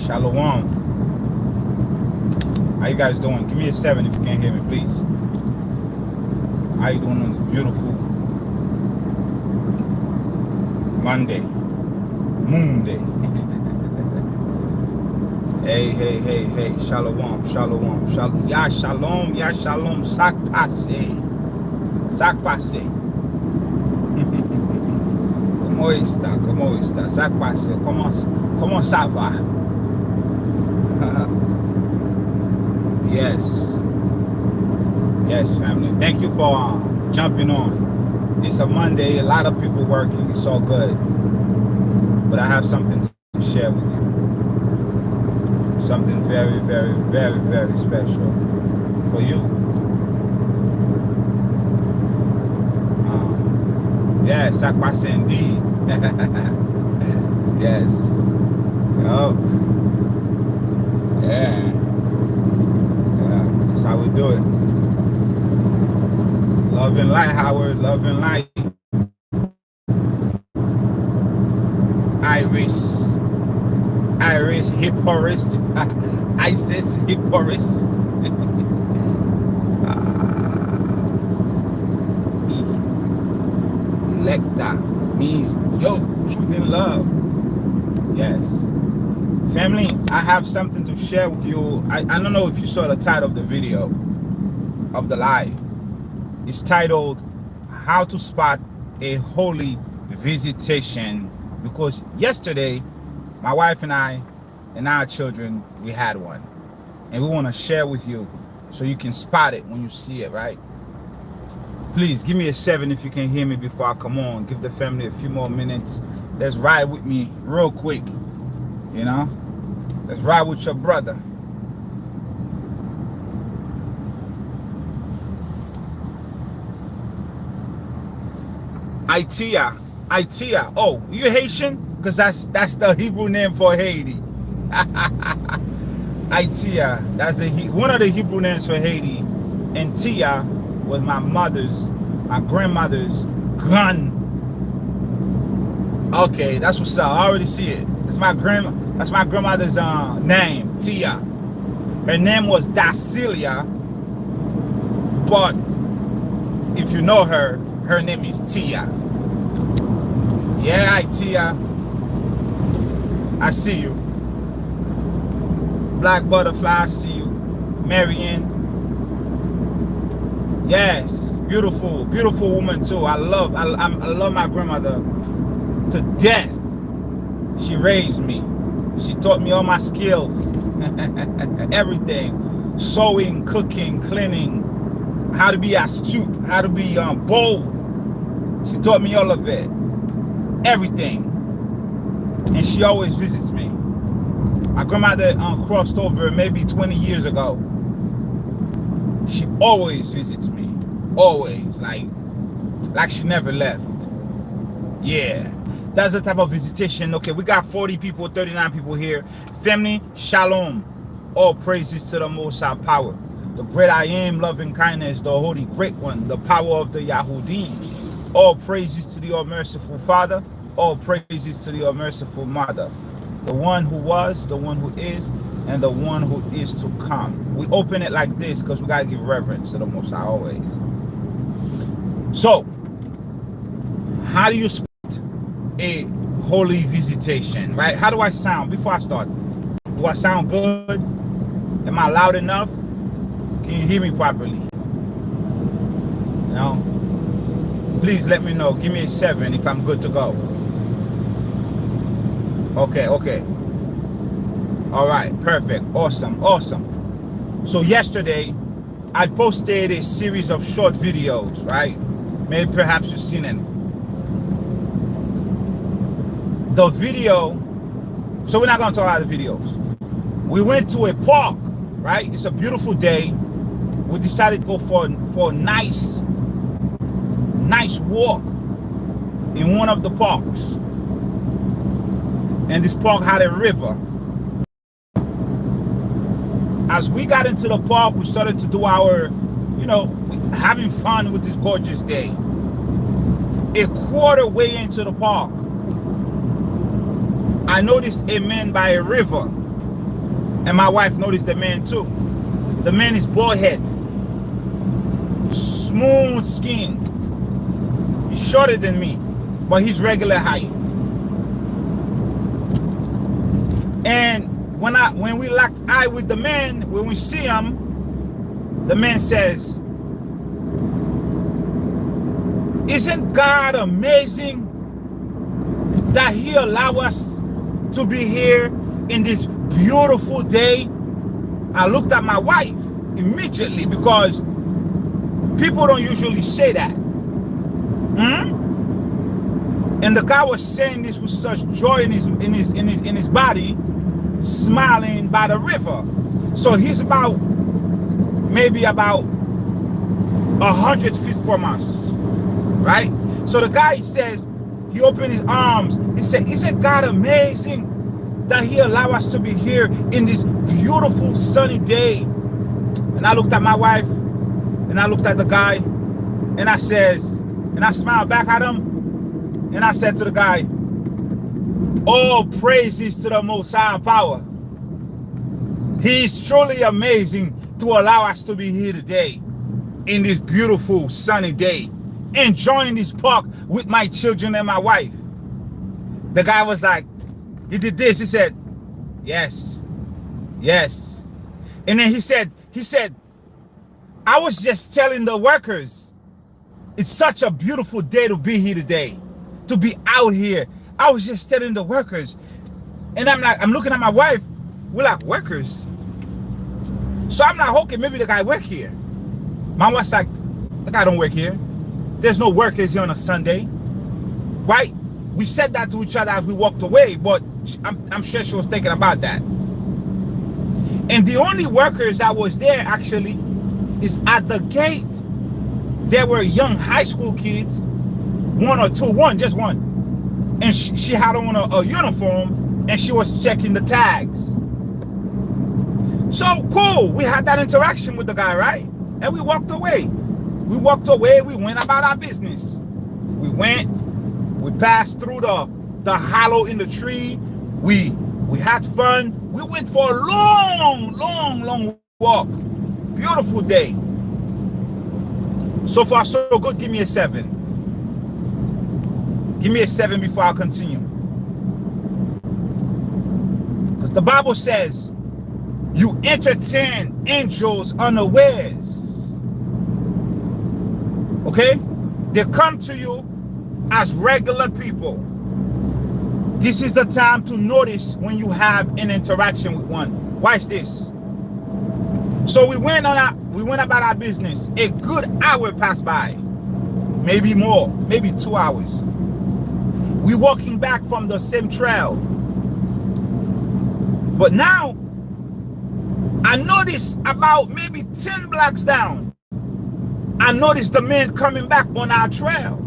Shalom. How you guys doing? Give me a 7 if you can't hear me, please. How you doing on this beautiful Monday? Moon day. Hey. Shalom. Ya shalom. Sak passe. ¿Cómo está? Sak passe. ¿Cómo ça va? Yes, family. Thank you for jumping on. It's a Monday. A lot of people working. It's all good. But I have something to share with you. Something very, very, very, very special for you. Yes, I pass indeed. Yes. Yup. Yeah. That's how we do it. Love and light, Howard. Love and light. Iris Hipporis. Isis Hipporis. Electa means yo, truth and love. Yes. Family, I have something to share with you. I don't know if you saw the title of the video, of the live. It's titled, How to Spot a Holy Visitation. Because yesterday, my wife and I and our children, we had one. And we want to share with you so you can spot it when you see it, right? Please, give me a 7 if you can hear me before I come on. Give the family a few more minutes. Let's ride with me real quick. You know, let's ride with your brother. Itia. Oh, you Haitian? Because that's the Hebrew name for Haiti. Itia. That's one of the Hebrew names for Haiti. And Tia was my grandmother's gun. Okay, that's what's up. I already see it. That's my grandmother's name, Tia. Her name was Dacilia, but if you know her, her name is Tia. Yeah, Tia. I see you. Black Butterfly, I see you. Marianne. Yes, beautiful woman too. I love my grandmother to death. She raised me. She taught me all my skills. Everything. Sewing, cooking, cleaning, how to be astute, how to be bold. She taught me all of it. Everything. And she always visits me. My grandmother crossed over maybe 20 years ago. She always visits me. Always. Like she never left. Yeah. That's the type of visitation. Okay, we got 40 people, 39 people here. Family, shalom. All praises to the Most High Power. The great I am, loving kindness, the holy great one, the power of the Yahudim. All praises to the all-merciful Father. All praises to the all-merciful Mother. The one who was, the one who is, and the one who is to come. We open it like this because we got to give reverence to the Most High always. So, how do you spot a holy visitation, right? How do I sound before I start? Do I sound good? Am I loud enough? Can you hear me properly? No? Please let me know. Give me a 7 if I'm good to go. Okay. All right, perfect. Awesome. So yesterday, I posted a series of short videos, right? Maybe perhaps you've seen it. The video, so we're not going to talk about the videos. We went to a park, right? It's a beautiful day. We decided to go for a nice walk in one of the parks. And this park had a river. As we got into the park, we started to do our, having fun with this gorgeous day. A quarter way into the park, I noticed a man by a river And my wife noticed the man too. The man is bald head, smooth skin. He's shorter than me, but he's regular height. And when we locked eye with the man, when we see him, the man says, "Isn't God amazing that he allowed us to be here in this beautiful day?" I looked at my wife immediately because people don't usually say that. And the guy was saying this with such joy in his body, smiling by the river. So he's maybe about 100 feet from us, right? So the guy says, he opened his arms. He said, "Isn't God amazing that he allowed us to be here in this beautiful sunny day?" And I looked at my wife, and I looked at the guy, and I smiled back at him, and I said to the guy, "All praises to the Most High Power. He is truly amazing to allow us to be here today in this beautiful sunny day, enjoying this park with my children and my wife." The guy was like, he did this. He said, "Yes, yes." And then he said, "I was just telling the workers, it's such a beautiful day to be here today, to be out here. I was just telling the workers." And I'm looking at my wife. We're like, "Workers?" So I'm like, okay, maybe the guy work here. My wife's like, "The guy don't work here. There's no workers here on a Sunday." Right? We said that to each other as we walked away, but I'm sure she was thinking about that. And the only workers that was there actually is at the gate. There were young high school kids, just one. And she had on a uniform, and she was checking the tags. So cool, we had that interaction with the guy, right? And we walked away. We went about our business. We passed through the hollow in the tree. We had fun. We went for a long walk. Beautiful day. So far, so good. Give me a 7. Give me a 7 before I continue. Because the Bible says, you entertain angels unawares. Okay? They come to you as regular people. This is the time to notice when you have an interaction with one. Watch this. So we went about our business. A good hour passed by. Maybe more. Maybe 2 hours. We're walking back from the same trail. But now, I noticed about maybe 10 blocks down, I noticed the man coming back on our trail.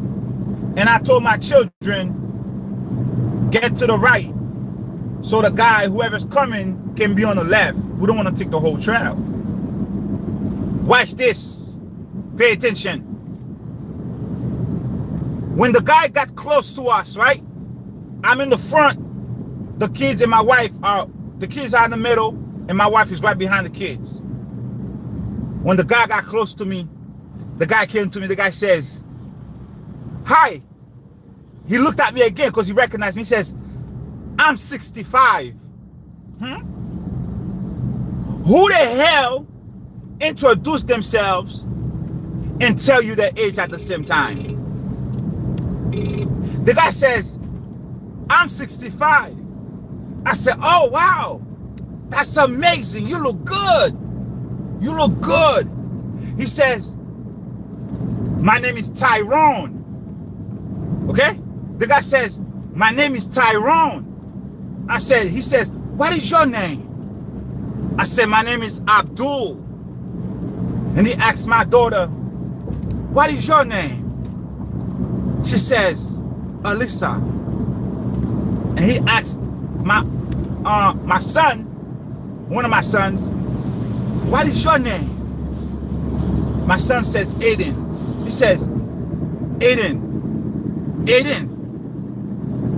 And I told my children, get to the right. So the guy, whoever's coming, can be on the left. We don't want to take the whole trail. Watch this. Pay attention. When the guy got close to us, right? I'm in the front. The kids and my wife the kids are in the middle, and my wife is right behind the kids. When the guy got close to me, the guy came to me, the guy says, "Hi." He looked at me again because he recognized me. He says, "I'm 65. Who the hell introduced themselves and tell you their age at the same time?" The guy says, "I'm 65. I said, "Oh, wow. That's amazing. You look good. You look good." He says, "My name is Tyrone." Okay? The guy says, "My name is Tyrone." He says, "What is your name?" I said, "My name is Abdul." And he asked my daughter, "What is your name?" She says, "Alyssa." And he asked my son, one of my sons, "What is your name?" My son says, "Aiden." He says, "Aiden. Aiden."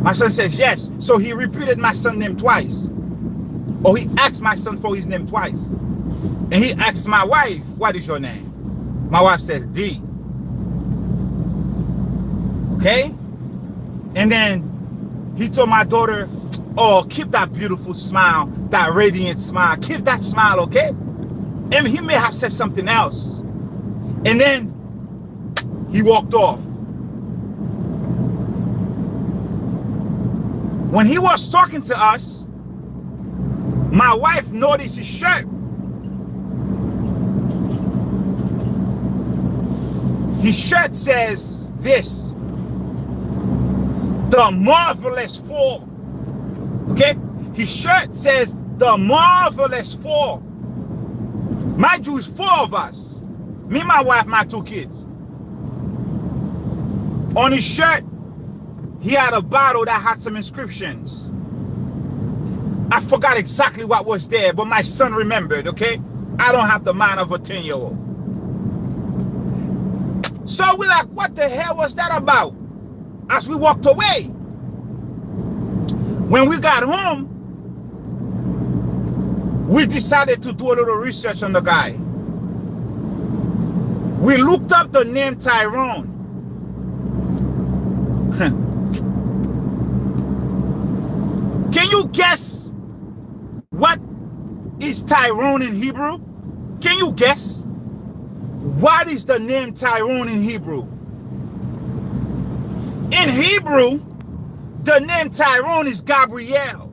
My son says, "Yes." So he repeated my son's name twice. Or he asked my son for his name twice. And he asked my wife, what is your name? My wife says D. Okay? And then he told my daughter, oh, keep that beautiful smile, that radiant smile. Keep that smile, okay? And he may have said something else. And then he walked off. When he was talking to us, my wife noticed his shirt. His shirt says this: the marvelous four. Okay? His shirt says the marvelous four. Mind you, it's 4 of us. Me, my wife, my 2 kids. On his shirt, he had a bottle that had some inscriptions. I forgot exactly what was there, but my son remembered, okay? I don't have the mind of a 10-year-old. So we're like, what the hell was that about? As we walked away. When we got home, we decided to do a little research on the guy. We looked up the name Tyrone. Can you guess what is Tyrone in Hebrew? Can you guess? What is the name Tyrone in Hebrew? In Hebrew, the name Tyrone is Gabriel.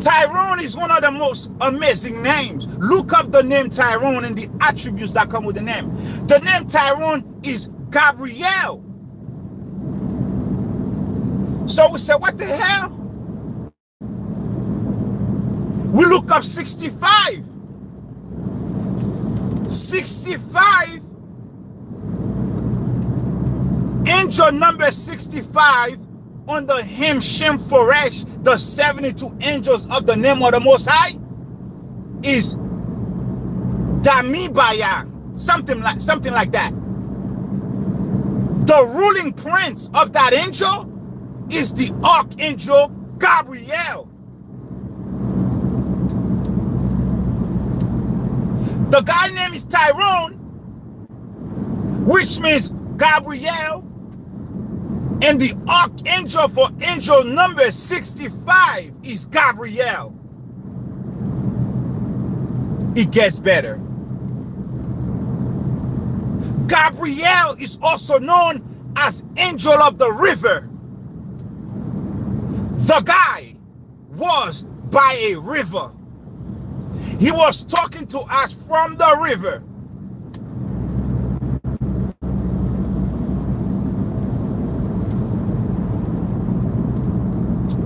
Tyrone is one of the most amazing names. Look up the name Tyrone and the attributes that come with the name. The name Tyrone is Gabriel. So we said, what the hell? We look up 65. 65. Angel number 65 on the Him Shem Foresh, the 72 angels of the name of the Most High, is Damibaya, something like that. The ruling prince of that angel is the Archangel Gabriel. The guy's name is Tyrone, which means Gabriel, and the Archangel for angel number 65 is Gabriel. It gets better. Gabriel is also known as Angel of the River. The guy was by a river. He was talking to us from the river.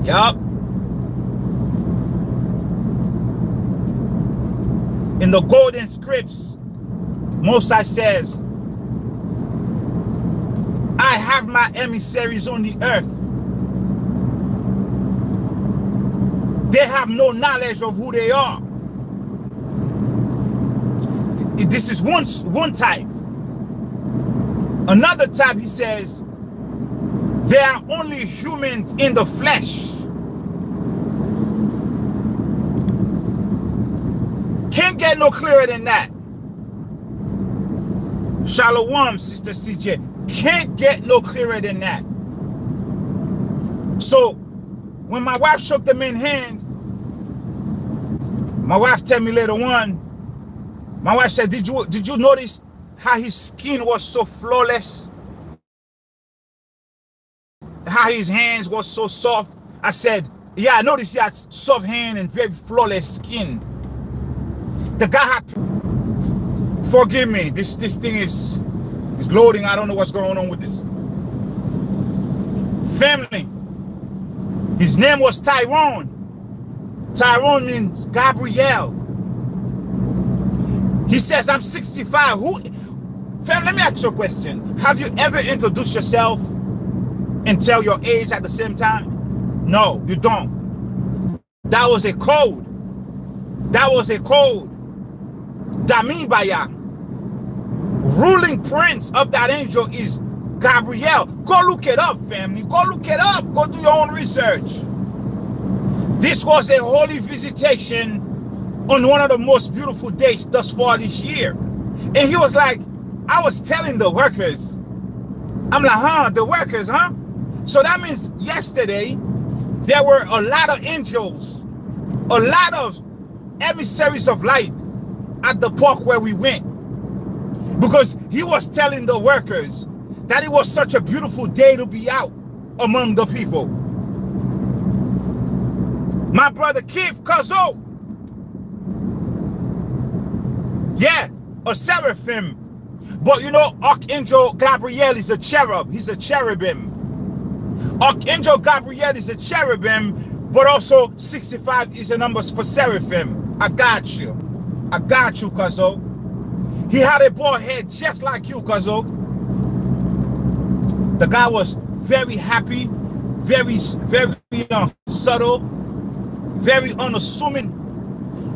Yup. In the golden scripts, Mosai says, I have my emissaries on the earth. They have no knowledge of who they are. This is one type. Another type, he says, they are only humans in the flesh. Can't get no clearer than that. Shalom, Sister CJ. Can't get no clearer than that. So, when my wife shook them in hand, my wife told me later on, my wife said, did you notice how his skin was so flawless? How his hands were so soft? I said, yeah, I noticed he had soft hand and very flawless skin. The guy had, forgive me, this thing is loading. I don't know what's going on with this. Family. His name was Tyrone. Tyrone means Gabriel. He says, I'm 65. Fam, let me ask you a question. Have you ever introduced yourself and tell your age at the same time? No, you don't. That was a code. That was a code. Damibaya. Ruling prince of that angel is Gabrielle. Go look it up, family. Go look it up. Go do your own research. This was a holy visitation on one of the most beautiful days thus far this year. And he was like, I was telling the workers, I'm like, huh, the workers, huh? So that means yesterday, there were a lot of angels, a lot of emissaries of light at the park where we went. Because he was telling the workers that it was such a beautiful day to be out among the people. My brother Keith Kazo. Yeah, a seraphim. But you know, Archangel Gabrielle is a cherub. He's a cherubim. Archangel Gabrielle is a cherubim, but also 65 is a number for seraphim. I got you. I got you, Kazo. He had a bald head just like you, Kazo. The guy was very happy, very subtle, very unassuming.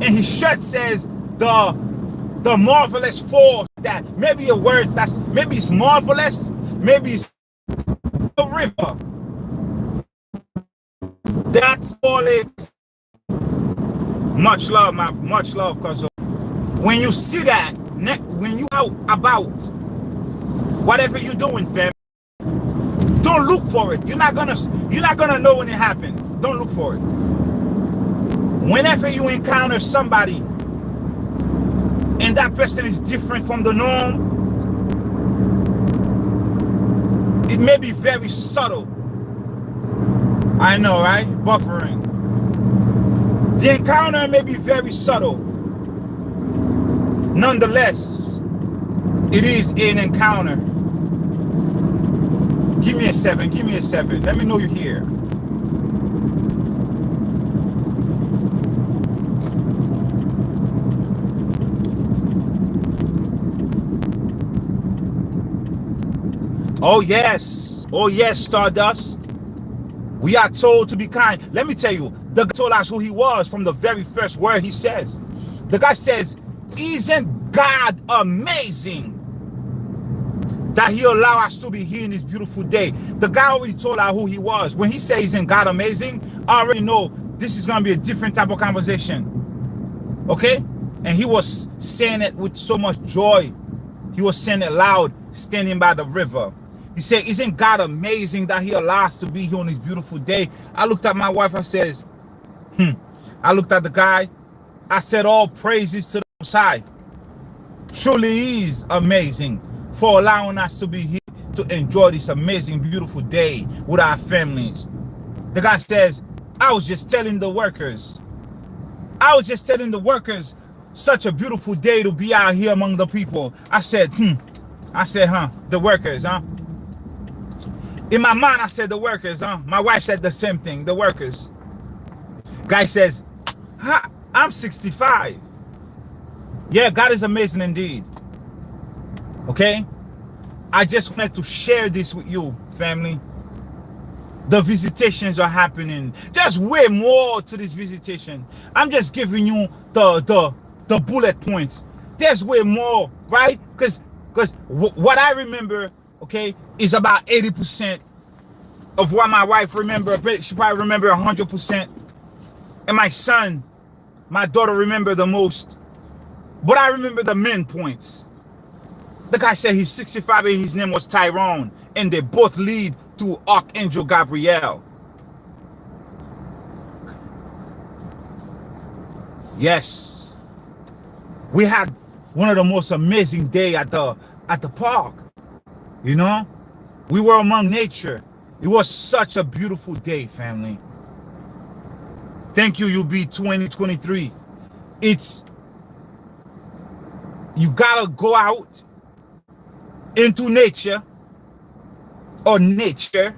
And his shirt says the marvelous force. That maybe a word that's maybe it's marvelous, maybe it's a river. That's all it is. Much love, much love, cause when you see that, when you out about, whatever you're doing, fam, don't look for it. You're not gonna know when it happens. Don't look for it. Whenever you encounter somebody and that person is different from the norm, it may be very subtle. I know, right? Buffering. The encounter may be very subtle. Nonetheless, it is an encounter. Give me a 7. Give me a 7. Let me know you're here. Oh yes, Stardust. We are told to be kind. Let me tell you, the guy told us who he was from the very first word he says. The guy says, isn't God amazing that he allowed us to be here in this beautiful day? The guy already told us who he was. When he says, isn't God amazing, I already know this is going to be a different type of conversation. Okay? And he was saying it with so much joy. He was saying it loud, standing by the river. He said, isn't God amazing that he allows us to be here on this beautiful day? I looked at my wife, I says, I looked at the guy, I said, all praises to the Most High. Truly he is amazing for allowing us to be here to enjoy this amazing, beautiful day with our families. The guy says, I was just telling the workers, such a beautiful day to be out here among the people. I said, the workers, huh? In my mind, I said the workers, huh? My wife said the same thing, the workers. Guy says, I'm 65. Yeah, God is amazing indeed. Okay? I just wanted to share this with you, family. The visitations are happening. There's way more to this visitation. I'm just giving you the bullet points. There's way more, right? Because what I remember, okay, is about 80% of what my wife remember. She probably remember 100%. And my son, my daughter remember the most. But I remember the main points. The guy said he's 65 and his name was Tyrone. And they both lead to Archangel Gabrielle. Yes. We had one of the most amazing days at the park. You know? We were among nature. It was such a beautiful day, family. Thank you, UB 2023. You gotta go out into nature, or nature.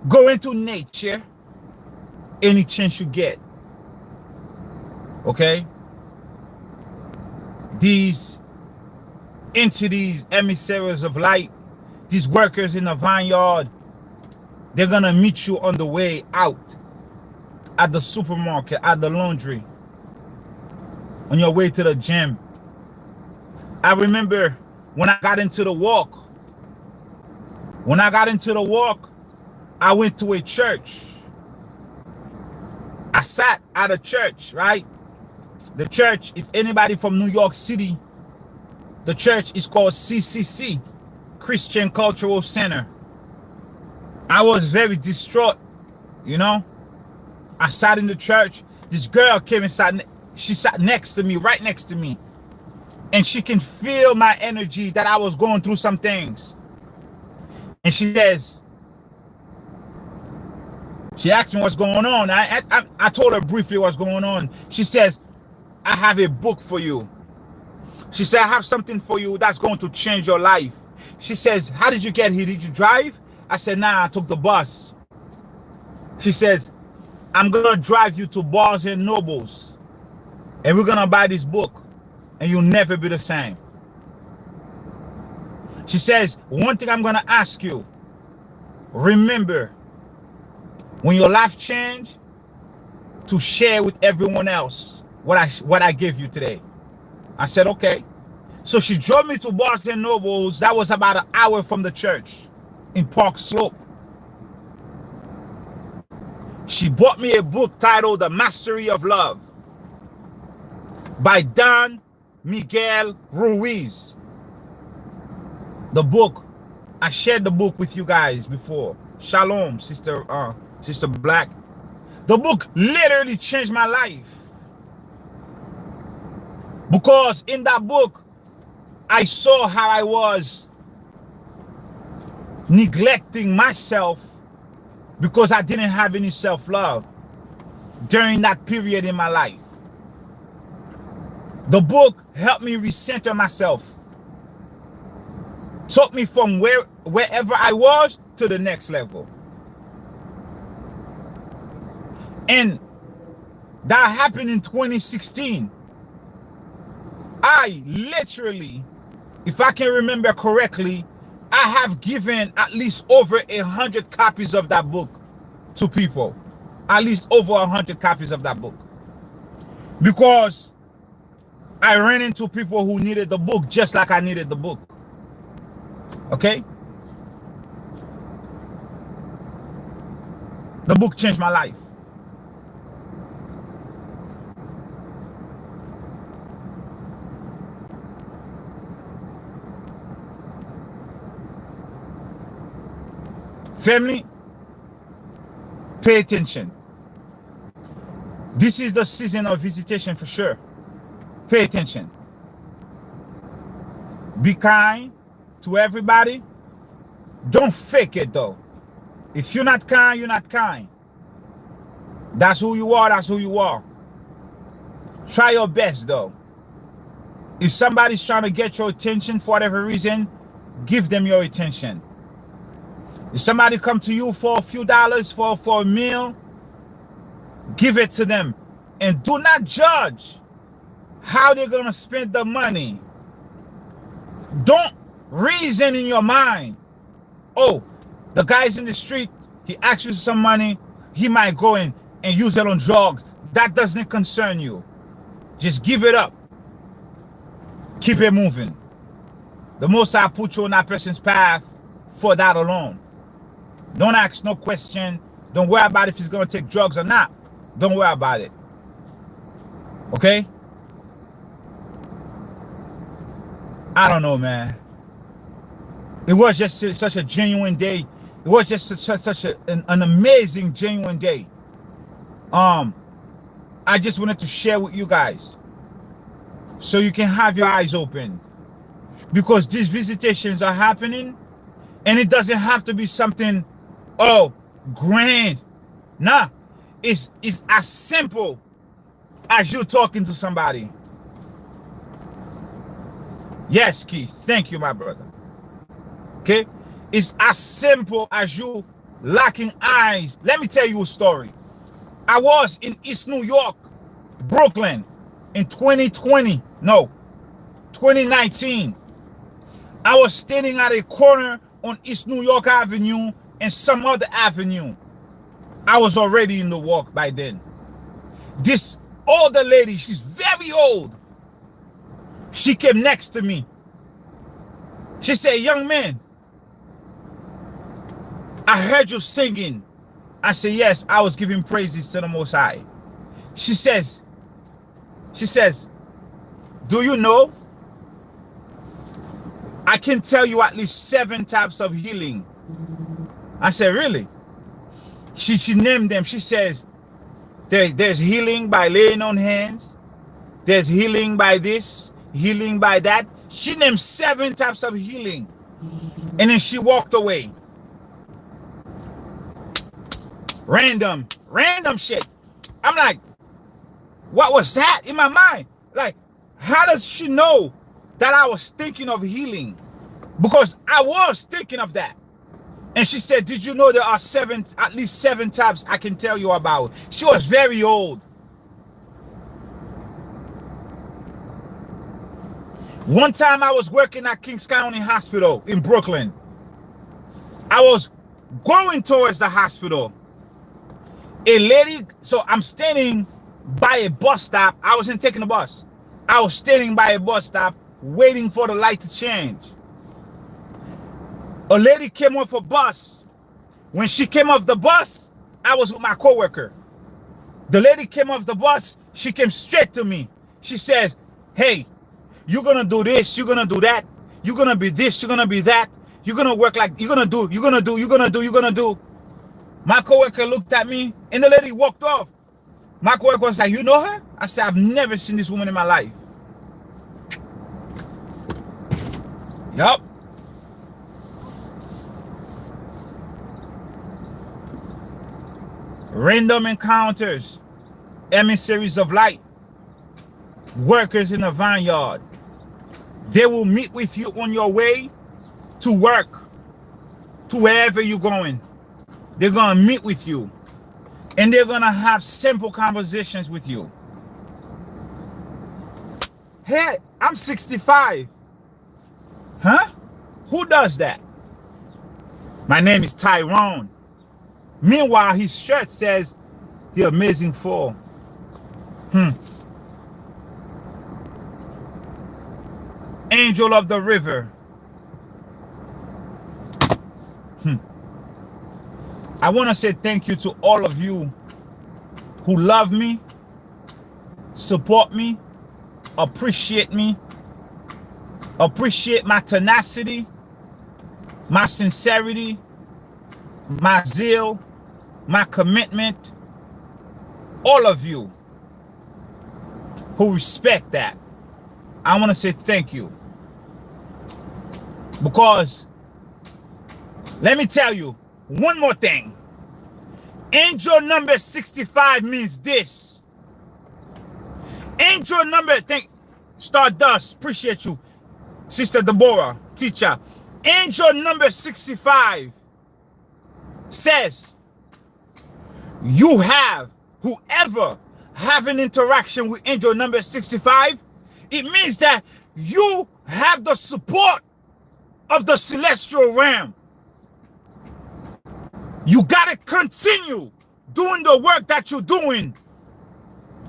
Go into nature any chance you get. Okay? These entities, emissaries of light, these workers in the vineyard, they're gonna meet you on the way out, at the supermarket, at the laundry, on your way to the gym. I remember when I got into the walk, When I got into the walk, I went to a church. I sat at a church, right? The church, if anybody from New York City, the church is called CCC, Christian Cultural Center. I was very distraught, you know. I sat in the church. This girl came and she sat next to me, right next to me. And she can feel my energy that I was going through some things. And she says, she asked me what's going on. I told her briefly what's going on. She says, I have a book for you. She said, I have something for you that's going to change your life. She says, how did you get here? Did you drive? I said, nah, I took the bus. She says, I'm going to drive you to Barnes and Nobles. And we're going to buy this book. And you'll never be the same. She says, one thing I'm going to ask you. Remember, when your life changed, to share with everyone else what I gave you today. I said, okay. So she drove me to Barnes and Nobles. That was about an hour from the church in Park Slope. She bought me a book titled The Mastery of Love by Don Miguel Ruiz. The book, I shared the book with you guys before. Shalom, Sister Black. The book literally changed my life. Because in that book, I saw how I was neglecting myself because I didn't have any self-love during that period in my life. The book helped me recenter myself. Took me from wherever I was to the next level. And that happened in 2016. I literally, if I can remember correctly, I have given at least over 100 copies of that book to people. At least over 100 copies of that book. Because I ran into people who needed the book just like I needed the book. Okay? The book changed my life. Family, pay attention. This is the season of visitation for sure. Pay attention. Be kind to everybody. Don't fake it though. If you're not kind, you're not kind. That's who you are, that's who you are. Try your best though. If somebody's trying to get your attention for whatever reason, give them your attention. If somebody come to you for a few dollars for a meal, give it to them. And do not judge how they're going to spend the money. Don't reason in your mind. Oh, the guy's in the street, he asks you some money, he might go in and use it on drugs. That doesn't concern you. Just give it up. Keep it moving. The Most High put you on that person's path for that alone. Don't ask no question. Don't worry about if he's going to take drugs or not. Don't worry about it. Okay? I don't know, man. It was just such a genuine day. It was just such an amazing, genuine day. I just wanted to share with you guys so you can have your eyes open. Because these visitations are happening and it doesn't have to be something grand. Nah, it's as simple as you talking to somebody. Yes, Keith, thank you, my brother. Okay, it's as simple as you locking eyes. Let me tell you a story. I was in East New York, Brooklyn, in 2019. I was standing at a corner on East New York Avenue and some other avenue. I was already in the walk by then. This older lady, she's very old. She came next to me. She said, young man, I heard you singing. I said, yes, I was giving praises to the Most High. She says, do you know? I can tell you at least 7 types of healing. I said, really? She named them. She says, there's healing by laying on hands. There's healing by this, healing by that. She named 7 types of healing. And then she walked away. Random shit. I'm like, what was that in my mind? Like, how does she know that I was thinking of healing? Because I was thinking of that. And she said, did you know there are at least 7 types I can tell you about? She was very old. One time I was working at Kings County Hospital in Brooklyn. I was going towards the hospital. A lady, so I'm standing by a bus stop. I wasn't taking the bus. I was standing by a bus stop waiting for the light to change. A lady came off a bus. When she came off the bus, I was with my coworker. The lady came off the bus. She came straight to me. She said, hey, you're going to do this. You're going to do that. You're going to be this. You're going to be that. You're going to work like, you're going to do. My coworker looked at me and the lady walked off. My coworker was like, you know her? I said, I've never seen this woman in my life. Yup. Random encounters, emissaries of light, workers in a vineyard. They will meet with you on your way to work, to wherever you're going. They're going to meet with you and they're going to have simple conversations with you. Hey, I'm 65. Huh? Who does that? My name is Tyrone. Meanwhile, his shirt says, the amazing four. Angel of the river. I want to say thank you to all of you who love me, support me, appreciate my tenacity, my sincerity, my zeal, my commitment. All of you who respect that, I want to say thank you. Because let me tell you one more thing. Angel number 65 means this. Angel number, Stardust, appreciate you. Sister Deborah, teacher. Angel number 65 says, whoever have an interaction with angel number 65, it means that you have the support of the celestial realm. You got to continue doing the work that you're doing.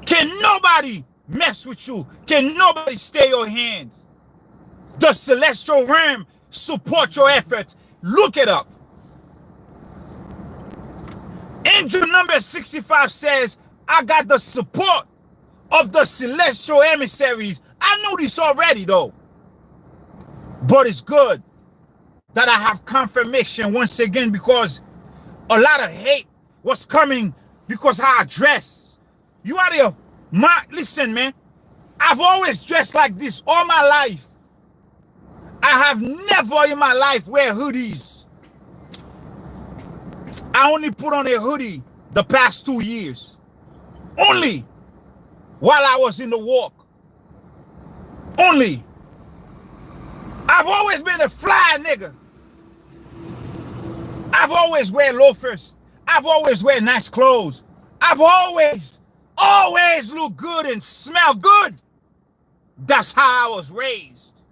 Can nobody mess with you? Can nobody stay your hands? The celestial realm support your efforts. Look it up. Angel number 65 says, I got the support of the celestial emissaries. I knew this already though. But it's good that I have confirmation once again, because a lot of hate was coming because how I dress. You out here, listen man, I've always dressed like this all my life. I have never in my life wear hoodies. I only put on a hoodie the past 2 years. Only while I was in the walk. Only. I've always been a fly nigga. I've always wear loafers. I've always wear nice clothes. I've always look good and smell good. That's how I was raised.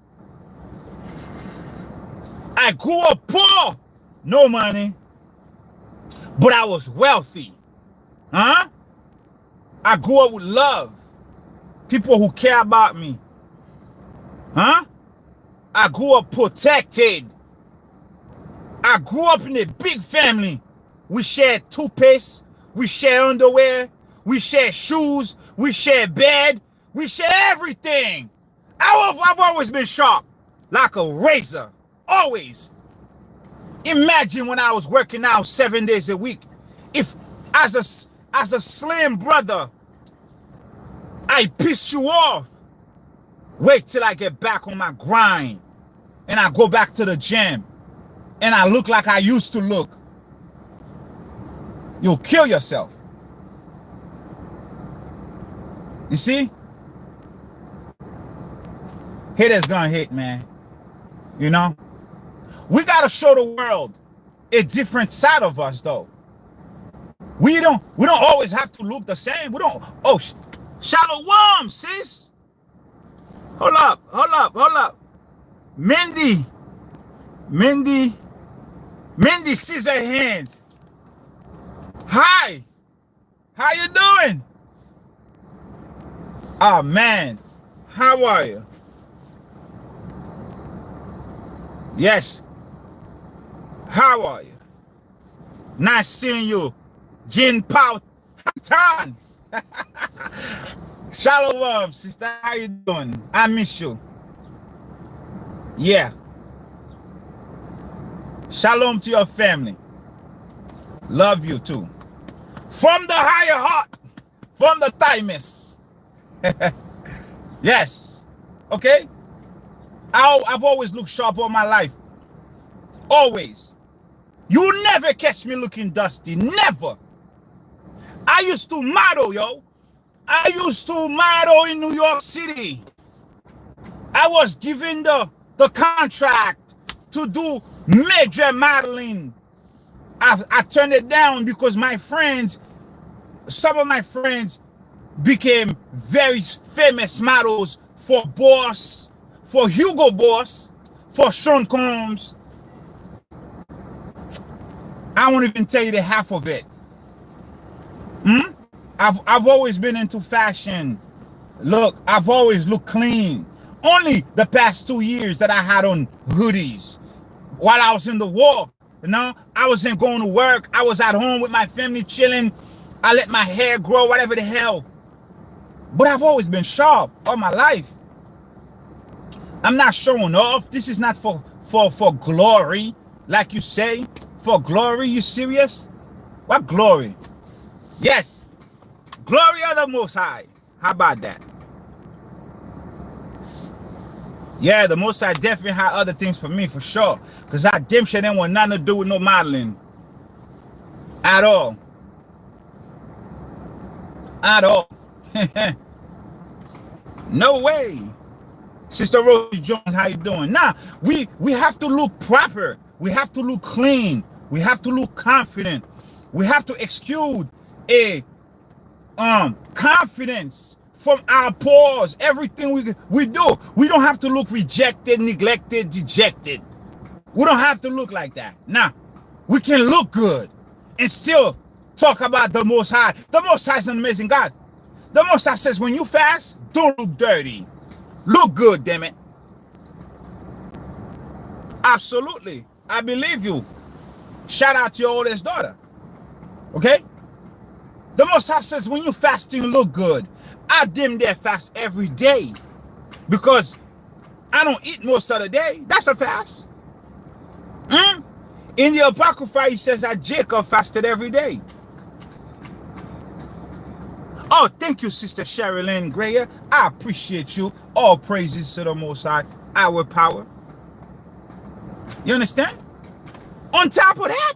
I grew up poor, no money, but I was wealthy. Huh? I grew up with love. People who care about me. Huh? I grew up protected. I grew up in a big family. We shared toothpaste, we shared underwear, we shared shoes, we shared bed, we shared everything. I've always been sharp, like a razor, always. Imagine when I was working out 7 days a week. If as a slim brother, I piss you off. Wait till I get back on my grind and I go back to the gym and I look like I used to look. You'll kill yourself. You see? Haters gonna hate, man. You know? We gotta show the world a different side of us, though. We don't always have to look the same. We don't. Oh, Shalom, sis. Hold up. Mindy scissor hands. Hi. How you doing? Oh man. How are you? Yes. How are you? Nice seeing you. Jin Pao Tan. Shalom, sister. How you doing? I miss you. Yeah. Shalom to your family. Love you too. From the higher heart. From the thymus. Yes. Okay? I've always looked sharp all my life. Always. You never catch me looking dusty. Never. I used to model, yo. I used to model in New York City. I was given the contract to do major modeling. I turned it down because my friends, some of my friends became very famous models for Boss, for Hugo Boss, for Sean Combs. I won't even tell you the half of it. I've always been into fashion. Look, I've always looked clean. Only the past 2 years that I had on hoodies while I was in the war. You know, I wasn't going to work. I was at home with my family chilling. I let my hair grow, whatever the hell. But I've always been sharp all my life. I'm not showing off. This is not for glory, like you say. For glory, you serious? What glory? Yes. Gloria the Most High. How about that? Yeah, the Most High definitely had other things for me, for sure. Because I damn sure didn't want nothing to do with no modeling. At all. At all. No way. Sister Rose Jones, how you doing? Nah, we have to look proper. We have to look clean. We have to look confident. We have to exude a confidence from our pores. Everything we do. We don't have to look rejected, neglected, dejected. We don't have to look like that. Nah, we can look good and still talk about the Most High. The Most High is an amazing God. The Most High says when you fast, don't look dirty. Look good, damn it. Absolutely. I believe you. Shout out to your oldest daughter. Okay? The Most High says when you fasting, look good. I damn near fast every day because I don't eat most of the day. That's a fast. In the Apocrypha, he says that Jacob fasted every day. Oh, thank you, Sister Sherilyn Greyer. I appreciate you. All praises to the Most High, our power. You understand? On top of that,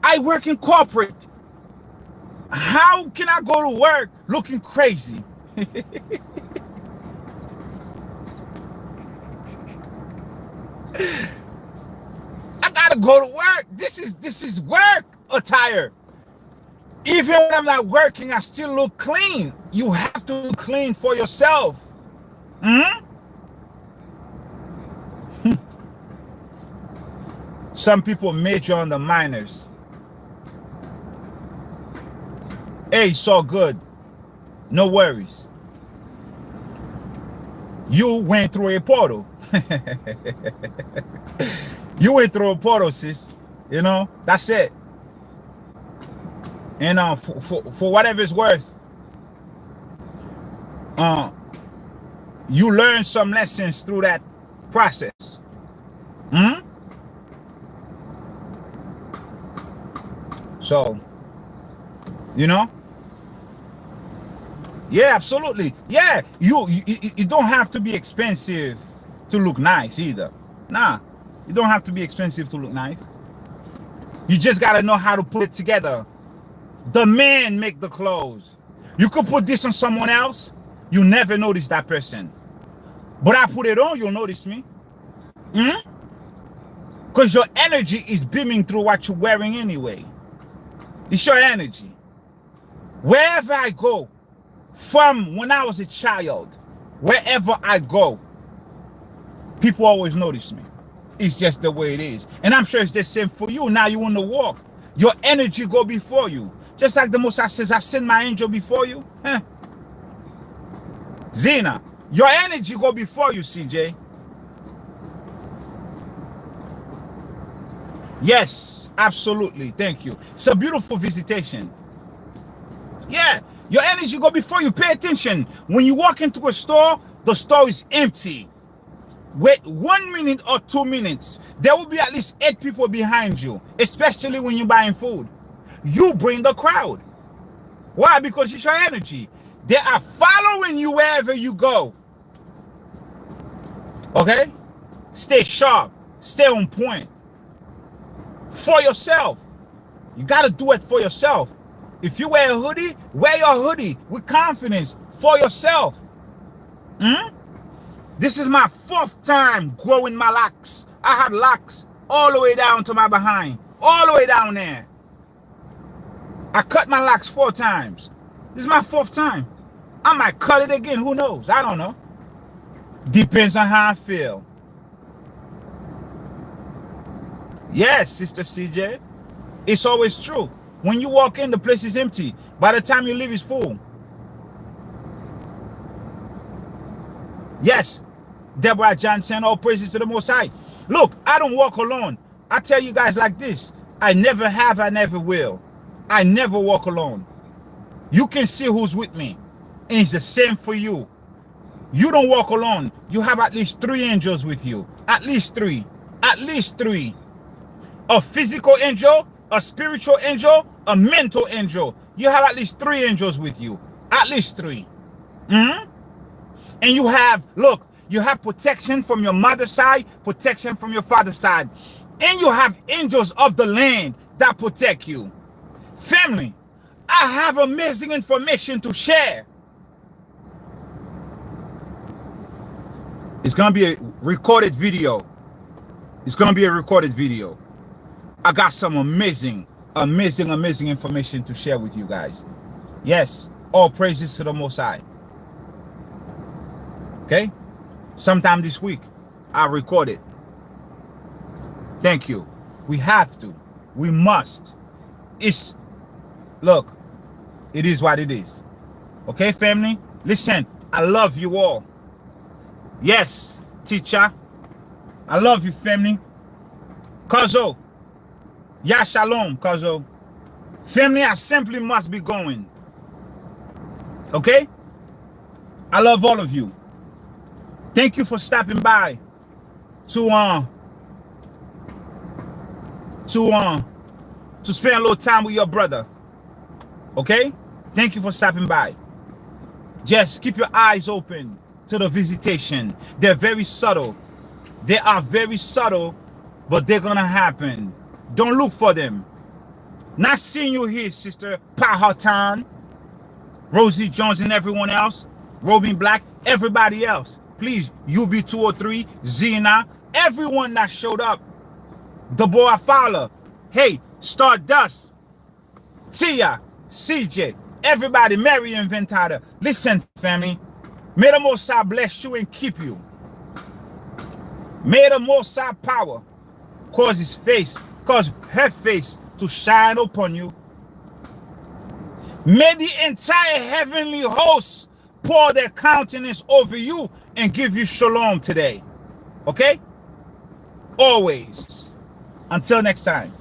I work in corporate. How can I go to work looking crazy? I gotta go to work. This is work attire. Even when I'm not working, I still look clean. You have to look clean for yourself. Some people major on the minors. Hey, it's all good. No worries. You went through a portal. You went through a portal, sis. You know, that's it. And for whatever it's worth, you learn some lessons through that process. So, you know, yeah, absolutely. Yeah, you don't have to be expensive to look nice either. Nah, you don't have to be expensive to look nice. You just got to know how to put it together. The man make the clothes. You could put this on someone else, you never notice that person. But I put it on, you'll notice me. Because your energy is beaming through what you're wearing anyway. It's your energy. Wherever I go, from when I was a child, wherever I go, people always notice me. It's just the way it is. And I'm sure it's the same for you. Now you want to walk. Your energy go before you. Just like the Most High says, I send my angel before you. Zena, your energy go before you, CJ. Yes, absolutely. Thank you. It's a beautiful visitation. Yeah, your energy go before you. Pay attention. When you walk into a store, the store is empty. Wait 1 minute or 2 minutes. There will be at least 8 people behind you, especially when you're buying food. You bring the crowd. Why? Because it's your energy. They are following you wherever you go. Okay? Stay sharp. Stay on point. For yourself. You got to do it for yourself. If you wear a hoodie, wear your hoodie with confidence for yourself. This is my 4th time growing my locks. I had locks all the way down to my behind. All the way down there. I cut my locks 4 times. This is my 4th time. I might cut it again. Who knows? I don't know. Depends on how I feel. Yes, Sister CJ. It's always true. When you walk in, the place is empty. By the time you leave, it's full. Yes. Deborah Johnson, all praises to the Most High. Look, I don't walk alone. I tell you guys like this. I never have, I never will. I never walk alone. You can see who's with me. And it's the same for you. You don't walk alone. You have at least 3 angels with you. At least 3. At least 3. A physical angel, a spiritual angel, a mental angel. You have at least 3 angels with you. At least 3. And you have, look, you have protection from your mother's side, protection from your father's side. And you have angels of the land that protect you. Family, I have amazing information to share. It's going to be a recorded video. It's going to be a recorded video. I got some amazing information to share with you guys. Yes, all praises to the Most High. Okay? Sometime this week, I'll record it. Thank you. We have to. We must. Look, it is what it is. Okay, family? Listen, I love you all. Yes, teacher. I love you, family. Kazo. Ya shalom, Kazo. Family, I simply must be going. Okay? I love all of you. Thank you for stopping by to spend a little time with your brother. Okay? Thank you for stopping by. Just keep your eyes open to the visitation. They're very subtle. They are very subtle, but they're gonna happen. Don't look for them. Not seeing you here, Sister Pahatan, Rosie Jones, and everyone else, Robin Black, everybody else. Please, UB203, Zena, everyone that showed up. The boy Fowler, hey, Stardust, Tia, CJ, everybody, Mary and Ventata. Listen, family, may the Most High bless you and keep you. May the Most High power cause her face to shine upon you. May the entire heavenly hosts pour their countenance over you and give you shalom today. Okay? Always. Until next time.